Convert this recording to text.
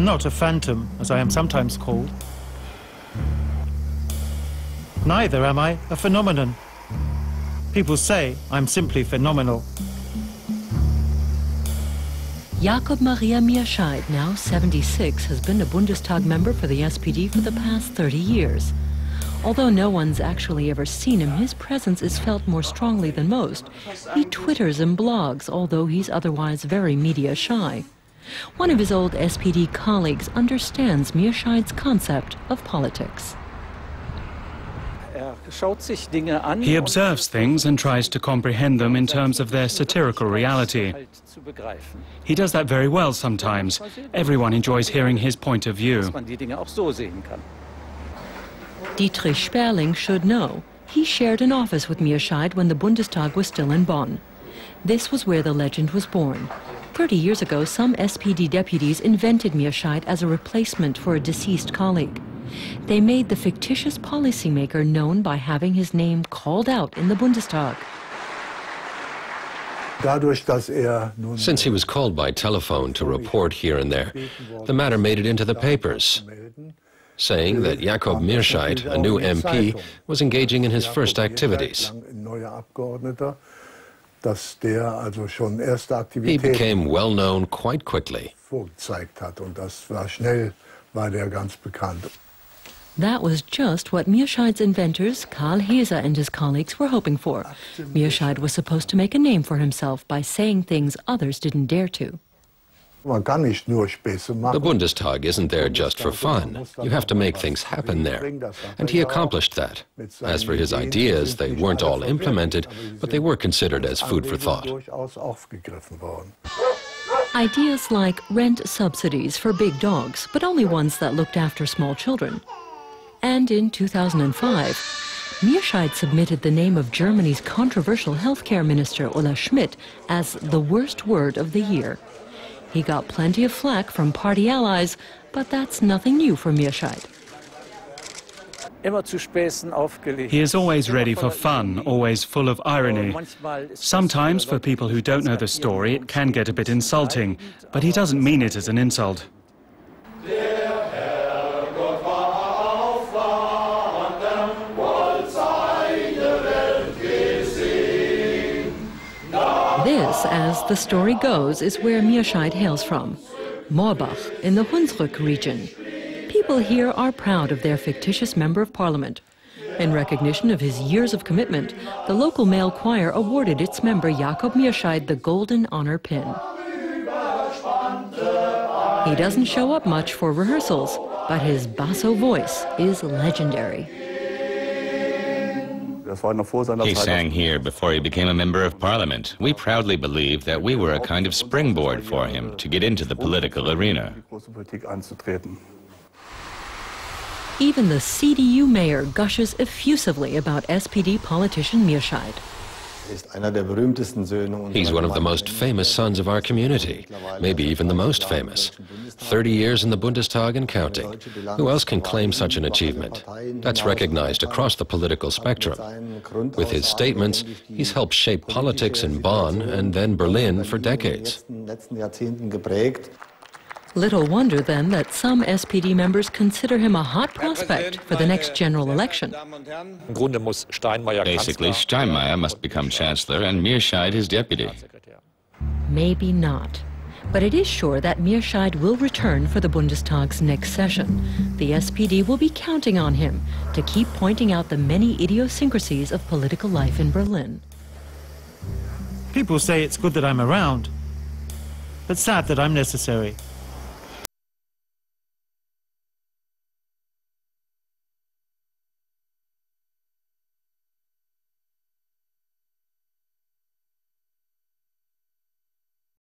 am not a phantom, as I am sometimes called. Neither am I a phenomenon. People say I'm simply phenomenal. Jakob Maria Mierscheid, now 76, has been a Bundestag member for the SPD for the past 30 years. Although no one's actually ever seen him, his presence is felt more strongly than most. He twitters and blogs, although he's otherwise very media shy. One of his old SPD colleagues understands Mierscheid's concept of politics. He observes things and tries to comprehend them in terms of their satirical reality. He does that very well sometimes. Everyone enjoys hearing his point of view. Dietrich Sperling should know. He shared an office with Mierscheid when the Bundestag was still in Bonn. This was where the legend was born. 30 years ago, some SPD deputies invented Mierscheid as a replacement for a deceased colleague. They made the fictitious policymaker known by having his name called out in the Bundestag. Since he was called by telephone to report here and there, the matter made it into the papers, saying that Jakob Mierscheid, a new MP, was engaging in his first activities. He became well known quite quickly. That was just what Mierscheid's inventors, Karl Haehser and his colleagues, were hoping for. Mierscheid was supposed to make a name for himself by saying things others didn't dare to. The Bundestag isn't there just for fun. You have to make things happen there. And he accomplished that. As for his ideas, they weren't all implemented, but they were considered as food for thought. Ideas like rent subsidies for big dogs, but only ones that looked after small children. And in 2005, Mierscheid submitted the name of Germany's controversial healthcare minister, Ulla Schmidt, as the worst word of the year. He got plenty of flack from party allies, but that's nothing new for Mierscheid. He is always ready for fun, always full of irony. Sometimes, for people who don't know the story, it can get a bit insulting, but he doesn't mean it as an insult. This, as the story goes, is where Mierscheid hails from, Moorbach, in the Hunsrück region. People here are proud of their fictitious member of parliament. In recognition of his years of commitment, the local male choir awarded its member Jakob Mierscheid the Golden Honor Pin. He doesn't show up much for rehearsals, but his basso voice is legendary. He sang here before he became a member of parliament. We proudly believe that we were a kind of springboard for him to get into the political arena. Even the CDU mayor gushes effusively about SPD politician Mierscheid. He's one of the most famous sons of our community, maybe even the most famous. 30 years in the Bundestag and counting. Who else can claim such an achievement? That's recognized across the political spectrum. With his statements, he's helped shape politics in Bonn and then Berlin for decades. Little wonder, then, that some SPD members consider him a hot prospect for the next general election. Basically, Steinmeier must become chancellor and Mierscheid his deputy. Maybe not. But it is sure that Mierscheid will return for the Bundestag's next session. The SPD will be counting on him to keep pointing out the many idiosyncrasies of political life in Berlin. People say it's good that I'm around, but sad that I'm necessary.